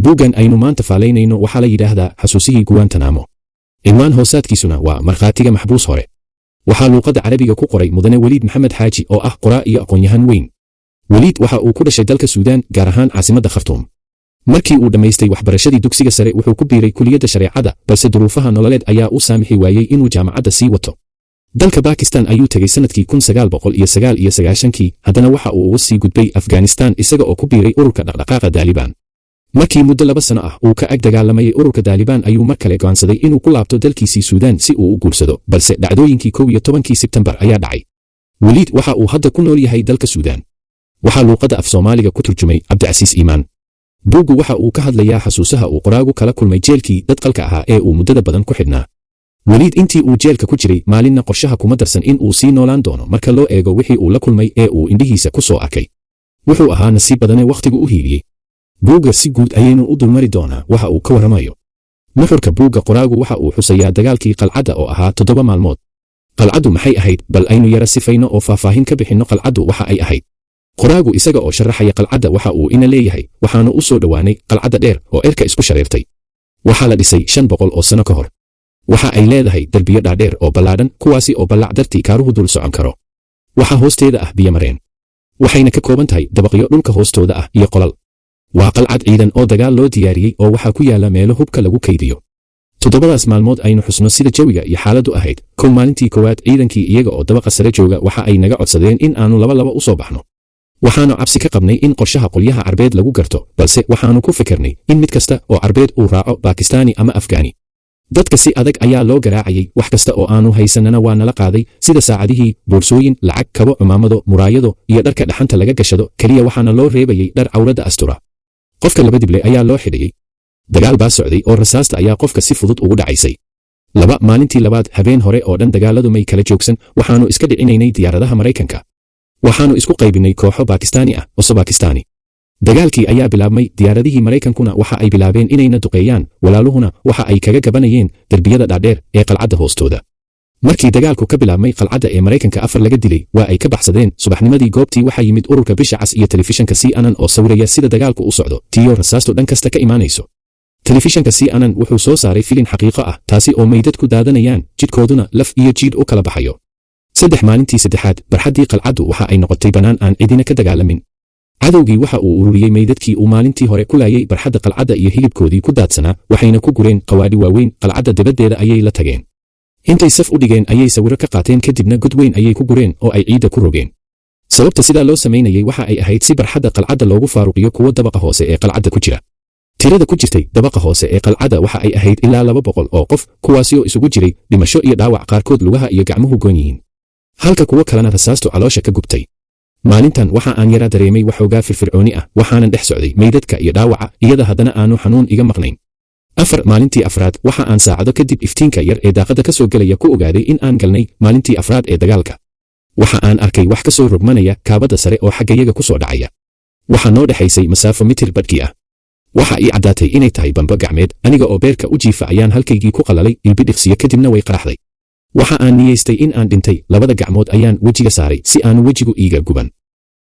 buuggan aynu maanta faalaynayno waxaa la yidhaahdaa xasuusihii Guantanamo. Cinwaan hoosaadkiisuna waa markhaatiga maxbuus hore. waxaa luuqadda carabiga ku qoray mudane Waliid Maxamed Xaaji oo ah qoraa iyo aqoon-yahan weyn. Waliid waxa uu ku dhashay dalka Suudaan, gaar ahaan caasimadda Khartoum. markii uu dhammaystay waxbarashadii dugsiga sare wuxuu ku biiray kuliyadda shareecada, balse duruufaha nololeed ayaa u saamixi waayey inuu jaamacadda sii wato. dalka Pakistan ayuu tegey sanadkii 1999, haddana waxa uu uga sii gudbay Afghanistan isaga oo ku biiray ururka dhaqdhaqaaqa Taliban. markii muddo 2 sano ah uu ka ag dagaalamayay ururka Taliban ayuu mar kale go'aansaday inuu ku laabto dalkiisii Suudaan si uu u guursado, balse dhacdooyinkii 11 Sebtembar ayaa dhacay. Waliid waxa uu hadda ku nool yahay dalka Suudaan. waxaa luuqadda af Soomaaliga ku turjumay Cabdicasiis Iimaan. buuggu waxa uu ka hadlayaa xasuusaha uu qoraagu kala kulmay jeelkii dadqalka ahaa ee uu muddada badan ku xidhnaa. Waliid intii uu jeelka ku jiray maalinna qorshaha kuma darsan in uu sii noolaan doono marka loo eego wixii uu la kulmay ee uu indhihiisa ku soo arkay. wuxuu ahaa nasiib badane wakhtigu u hiiliyey. buugga si guud ayaynu u dulmari doonaa waxa uu ka warramayo. nuxurka buugga qoraagu waxa uu xusayaa dagaalkii qalcadda oo ahaa 7 maalmood. qalcaddu maxay ahayd? bal aynu yara sifayno oo faahfaahin ka bixinno qalcaddu waxa ay ahayd. qoraagu isaga oo sharaxaya qalcadda waxa uu ina leeyahay, waxaanu u soo dhowaanay qalcadda dheer oo erka isku shareertay. waxaa la dhisay 500 oo sano ka hor. waxa ay leedahay derbiyo dhaadheer oo ballaadhan, kuwaasi oo ballac dartii kaaruhu dul socon karo. waxa hoosteeda ah biyo mareen. waxayna ka kooban tahay dabaqyo dhulka hoostooda ah iyo qolal. waa qalcad ciidan oo dagaal loo diyaariyey oo waxaa ku yaala meelo hubka lagu kaydiyo. 7daas maalmood aynu xusno sida jawiga iyo xaaladdu ahayd. maalintii koowaad ciidankii iyaga oo dabaqa sare jooga waxa ay naga codsadeen in aanu laba u soo baxno. waxaanu cabsi ka qabnay in qorshaha qolyaha Carbeed lagu garto, balse waxaanu ku fikirnay in mid kasta oo Carbeed uu raaco Bakistaani ama Afgaani. dadka si adag ayaa loo garaacayay, wax kasta oo aanu haysanana waa nala qaaday, sida saacadihii, boorsooyin, lacag, kabo, cumaamado, muraayado iyo dharka dhaxanta laga gashado, kaliya waxaana loo reebayay dhar cawradda astura. qofka 2 dible ayaa loo xidhayay. dagaal baa socday oo rasaasta ayaa qofka si fudud ugu dhacaysay. maalintii labaad habeen hore oo dhan dagaaladu may kala joogsan, waxaanu iska dhicinaynay diyaaradaha Maraykanka. waxaanu isku qaybinay kooxo Bakistaani ah oo Bakistaani. dagaalkii ayaa bilaabmay, diyaaradihii Maraykankuna waxa ay bilaabeen inayna duqeeyaan, walaaluhuna waxa ay kaga gabanayeen derbiyada dhaadheer ee qalcadda hoostooda. markii dagaalku ka bilaabmay qalcadda ee Maraykanka 4 laga dilay, waa ay ka baxsadeen. subaxnimadii goobtii waxaa yimid ururka Bisha Cas iyo telefishanka CNN oo sawiraya sida dagaalku u socdo, tiyo rasaastu dhan kasta ka imaanayso. telefishanka CNN wuxuu soo saaray filin xaqiiqo ah, taasi oo meydadku daadanayaan, jidhkooduna laf iyo jiidh u kala baxayo. maalintii saddexaad, barxaddii qalcaddu waxa ay noqotay bannaan aan cidina ka dagaalamin. cadowgii waxa uu ururiyey meydadkii uu maalintii hore ku laayay barxadda qalcadda iyo hilibkoodii ku daadsanaa, waxayna ku gureen qawaadhi waaweyn. qalcadda dibaddeeda ayay la tageen. intay saf u dhigeen ayay sawiro ka qaateen, kadibna god weyn ayay ku gureen oo ay ciidda ku rogeen. sababta sidaa loo samaynayay waxa ay ahayd si barxadda qalcadda loogu faaruqiyo kuwa dabaqa hoose ee qalcadda ku jira. tirada ku jirtay dabaqa hoose ee qalcadda waxa ay ahayd ilaa 200 oo qof, kuwaasi oo isugu jiray dhimasho iyo dhaawac, qaarkood lugaha iyo gacmuhu goon yihiin, halka kuwo kalena rasaastu caloosha ka gubtay. maalintan waxa aan yara dareemay waxoogaa firfircooni ah, waxaanan dhex socday meydadka iyo dhaawaca, iyada haddana aanu xanuun iga maqnayn. maalintii afraad waxa aan saacado kadib iftiinka yar ee daaqadda ka soo gelaya ku ogaaday in aan galnay maalintii afraad ee dagaalka. waxa aan arkay wax ka soo rogmanaya kaabadda sare oo xaggayaga ku soo dhacaya. waxa noo dhexaysay masaafo mitir badhkii ah. waxa ii caddaatay inay tahay bamba gacmeed, aniga oo beerka u jiifa ayaan halkaygii ku qalalay ilbidhiqsiyo, kadibna way qaraxday. waxa aan niyeystay in aan dhintay, 2 gacmood ayaan wejiga saaray si aanu wejigu iiga guban.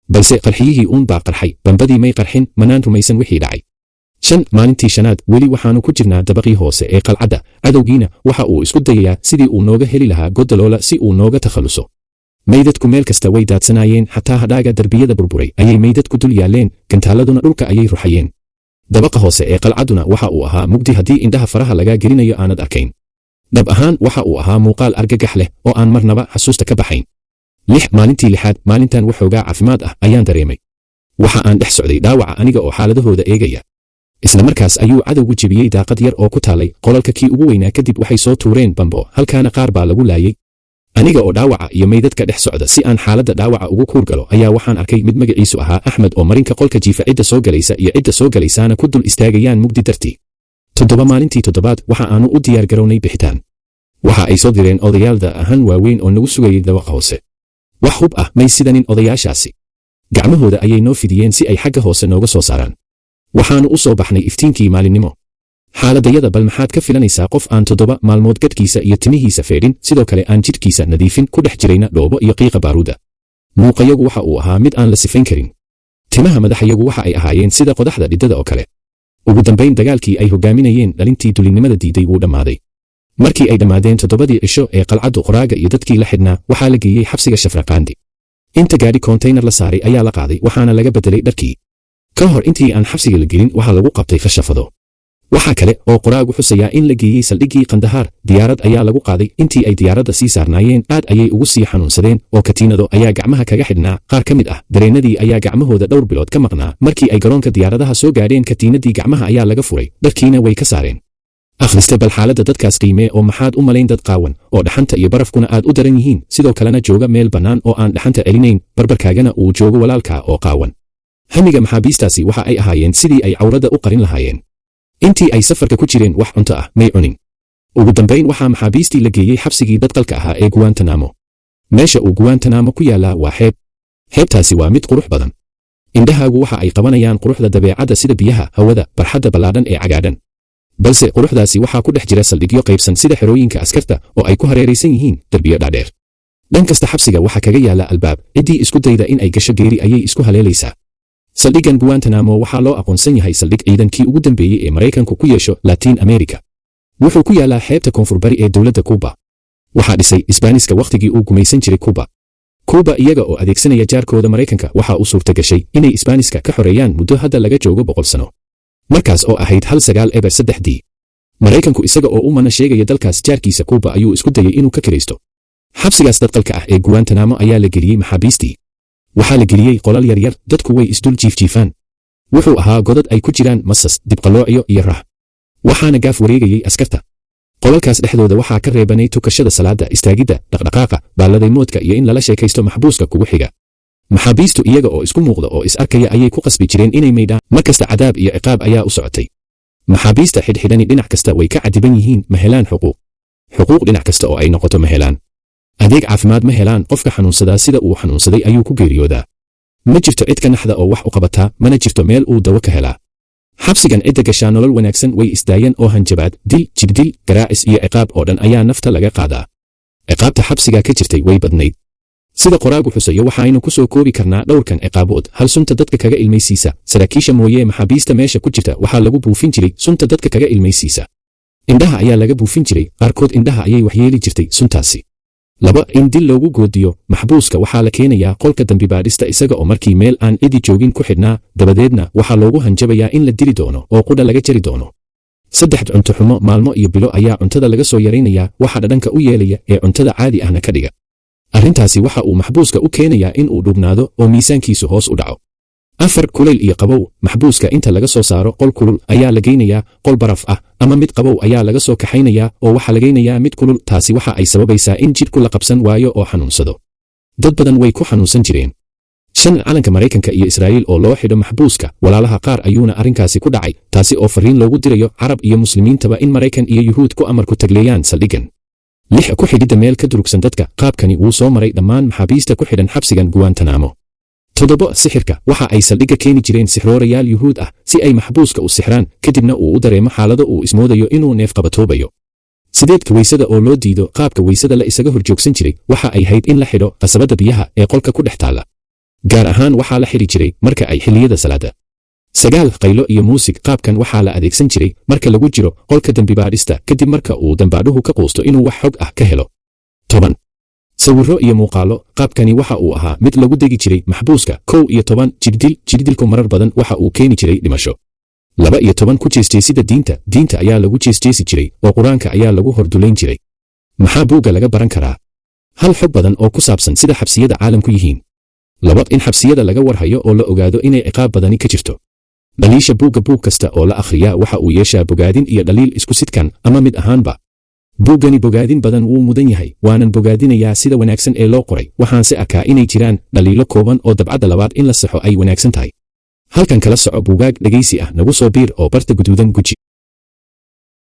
balse qarxiyihii uun baa qarxay, bambadii may qarxin, manaan rumaysan wixii dhacay. maalintii shanaad, weli waxaanu ku jirnaa dabaqii hoose ee qalcadda, cadowgiina waxa uu isku dayayaa sidii uu nooga heli lahaa godoloola si uu nooga takhaluso. meydadku meel kasta way daadsanaayeen, xataa hadhaaga derbiyada burburay ayay meydadku dul yaalleen, gantaaladuna dhulka ayay ruxayeen. dabaqa hoose ee qalcadduna waxa uu ahaa mugdi haddii indhaha faraha lagaa gelinayo aanad arkayn. dhab ahaan waxa uu ahaa muuqaal argagax leh oo aan marnaba xasuusta ka baxayn. maalintii 6aad, maalintan waxoogaa caafimaad ah ayaan dareemay. waxa aan dhex socday dhaawaca aniga oo xaaladahooda eegaya. isla markaas ayuu cadowgu jebiyey daaqad yar oo ku taalay qolalka kii ugu weynaa, kadib waxay soo tuureen bambo, halkaana qaar baa lagu laayay. aniga oo dhaawaca iyo meydadka dhex socda si aan xaaladda dhaawaca ugu kuur galo ayaa waxaan arkay mid magaciisu ahaa Axmed oo marinka qolka jiifa, cidda soo galaysa iyo cidda soo galaysaana ku dul istaagayaan mugdi dartii. maalintii 7aad waxa aanu u diyaar garownay bixitaan. waxa ay soo direen odayaalda ahaan waaweyn oo nagu sugayay dabaqa hoose. wax hub ah may sidanin odayaashaasi. gacmahooda ayay noo fidiyeen si ay xagga hoose nooga soo saaraan. waxaanu u soo baxnay iftiinkii maalinimo. xaaladayada bal maxaad ka filanaysaa qof aan 7 maalmood gadhkiisa iyo timihiisa feedhin, sidoo kale aan jidhkiisa nadiifin, ku dhex jirayna dhoobo iyo qiiqa baaruuda. muuqayagu waxa uu ahaa mid aan la sifayn karin. timaha madaxayagu waxa ay ahaayeen sida qodaxda dhidada oo kale. ugu dambayn dagaalkii ay hogaaminayeen dhalintii dulinimada diiday wuu dhammaaday. markii ay dhammaadeen 7 cisho ee qalcaddu qoraaga iyo dadkii la xidhnaa waxaa la geeyey xabsiga Shafraqaandi. inta gaadhi konteynar la saaray ayaa la qaaday waxaana laga bedelay dharkii. ka hor intii aan xabsiga la gelin waxaa lagu qabtay khashafado. waxaa kale oo qoraagu xusayaa in la geeyey saldhiggii Qandahaar. diyaarad ayaa lagu qaaday. intii ay diyaaradda sii saarnaayeen aad ayay ugu sii xanuunsadeen oo katiinado ayaa gacmaha kaga xidhnaa. qaar ka mid ah dareennadii ayaa gacmahooda dhowr bilood ka maqnaa. markii ay garoonka diyaaradaha soo gaadheen katiinadii gacmaha ayaa laga furay, dharkiina way ka saareen. akhriste bal xaaladda dadkaas qiimee oo maxaad u malayn dad qaawan oo dhaxanta iyo barafkuna aad u daran yihiin, sidoo kalena jooga meel bannaan oo aan dhaxanta celinayn, barbarkaagana uu joogo walaalkaa oo qaawan. hamiga maxaabiistaasi waxa ay ahaayeen sidii ay cawrada u qarin lahaayeen. intii ay safarka ku jireen wax cunto ah may cunin. ugu dambayn waxaa maxaabiistii la geeyey xabsigii dadqalka ahaa ee Guantanamo. meesha uu Guantanamo ku yaallaa waa xeeb. xeebtaasi waa mid qurux badan. indhahaagu waxa ay qabanayaan quruxda dabeecadda sida biyaha, hawada, barxadda ballaadhan ee cagaadhan. balse quruxdaasi waxaa ku dhex jira saldhigyo qaybsan sida xerooyinka askarta oo ay ku hareeraysan yihiin derbiyo dhaadheer. dhan kasta xabsiga waxaa kaga yaalla albaab. ciddii isku dayda in ay gasho geeri ayay isku haleelaysaa. saldhiggan Guantanamo waxaa loo aqoonsan yahay saldhig ciidankii ugu dambeeyey ee Maraykanku ku yeesho Latin America. wuxuu ku yaallaa xeebta koonfurbari ee dowladda Cuba. waxaa dhisay Isbaaniska wakhtigii uu gumaysan jiray Cuba. Cuba iyaga oo adeegsanaya jaarkooda Maraykanka waxa uu suurta gashay inay Isbaaniska ka xoreeyaan muddo hadda laga joogo 100 sano. markaas oo ahayd 1903. Maraykanku isaga oo u mana sheegaya dalkaas jaarkiisa Cuba ayuu isku dayay inuu ka kiraysto. xabsigaas dadqalka ah ee Guantanamo ayaa la geliyey maxaabiistii. waxaa la geliyey qolal yaryar, dadku way isdul jiifjiifaan. wuxuu ahaa godad ay ku jiraan masas, dibqaloocyo iyo raax. waxaana gaaf wareegayey askarta. qolalkaas dhexdooda waxaa ka reebanay tukashada salaada, istaagidda, dhaqdhaqaaqa, baalladay moodka iyo in lala sheekaysto maxbuuska kugu xiga. maxaabiistu iyaga oo isku muuqda oo is arkaya ayay ku qasbi jireen inay maydhaan. mar kasta cadaab iyo ciqaab ayaa u socotay. maxaabiista xidhxidhani dhinac kasta way ka cadiban yihiin, ma helaan xuquuq. xuquuq dhinac kasta oo ay noqoto ma helaan. adeeg caafimaad ma helaan. qofka xanuunsadaa sida uu xanuunsaday ayuu ku geeriyoodaa. ma jirto cid ka naxda oo wax u qabataa, mana jirto meel uu dawo ka helaa. xabsigan cidda gashaa nolol wanaagsan way isdaayeen oo hanjabaad, dil, jirdil, garaacis iyo ciqaab oo dhan ayaa nafta laga qaadaa. ciqaabta xabsiga ka jirtay way badnayd. sida qoraagu xusayo waxaaynu ku soo koobi karnaa dhowrkan ciqaabood. hal sunta dadka kaga ilmaysiisa. saraakiisha mooyee maxaabiista meesha ku jirta waxaa lagu buufin jiray sunta dadka kaga ilmaysiisa. indhaha ayaa laga buufin jiray, qaarkood indhaha ayay waxyeeli jirtay suntaasi. 2 in dil loogu goodiyo. maxbuuska waxaa la keenayaa qolka dambibaadhista isaga oo markii meel aan cidi joogin ku xidhnaa, dabadeedna waxaa loogu hanjabayaa in la dili doono oo qudha laga jari doono. 3 cunto xumo. maalmo iyo bilo ayaa cuntada laga soo yaraynayaa, waxa dhadhanka u yeelaya ee cuntada caadi ahna ka dhiga. arrintaasi waxa uu maxbuuska u keenayaa in uu dhubnaado oo miisaankiisu hoos u dhaco. 4 kulayl iyo qabow. maxbuuska inta laga soo saaro qol kulul ayaa la geynayaa qol baraf ah, ama mid qabow ayaa laga soo kaxaynayaa oo waxaa la geynayaa mid kulul. taasi waxa ay sababaysaa in jidhku la qabsan waayo oo xanuunsado. dad badan way ku xanuunsan jireen. 5 calanka Maraykanka iyo Israa'iil oo loo xidho maxbuuska. walaalaha qaar ayuuna arrinkaasi ku dhacay, taasi oo fariin loogu dirayo carab iyo muslimiintaba in Maraykan iyo Yuhuud ku amarku tagleeyaan saldhiggan. 6 ku xidhidda meel ka durugsan dadka. qaabkani wuu soo maray dhammaan maxaabiista ku xidhan xabsigan Guantanamo. 7 sixirka. waxa ay saldhigga keeni jireen sixroorayaal Yuhuud ah si ay maxbuuska u sixraan, kadibna uu u dareemo xaalado uu ismoodayo inuu neef qabatoobayo. 8 weysada oo loo diido. qaabka weysada la isaga horjoogsan jiray waxa ay hayd in la xidho qasabadda biyaha ee qolka ku dhex taalla. gaar ahaan waxaa la xidhi jiray marka ay xilliyada salaada. 9 qaylo iyo muusig. qaabkan waxaa la adeegsan jiray marka lagu jiro qolka dambibaadhista kadib marka uu dambaadhuhu ka quusto inuu wax xog ah ka helo. 10 sawirro iyo muuqaallo. qaabkani waxa uu ahaa mid lagu degi jiray maxbuuska. 11 jirdil. jirdilku marar badan waxa uu keeni jiray dhimasho. 12 ku jeesjeesida diinta. diinta ayaa lagu jeesjeesi jiray oo qur-aanka ayaa lagu hordulayn jiray. maxaa buugga laga baran karaa? hal xog badan oo ku saabsan sida xabsiyada caalamku yihiin. 2 in xabsiyada laga warhayo oo la ogaado inay ciqaab badani ka jirto. dhaliisha buugga. buug kasta oo la akhriyaa waxa uu yeeshaa bogaadin iyo dhaliil isku sidkan ama mid ahaanba. buuggani bogaadin badan wuu mudan yahay, waanan bogaadinayaa sida wanaagsan ee loo qoray. waxaanse arkaa inay jiraan dhaliilo kooban oo dabcadda labaad in la saxo ay wanaagsan tahay. halkan kala soco buugaag dhegaysi ah. nagu soo biir oo barta guduudan guji.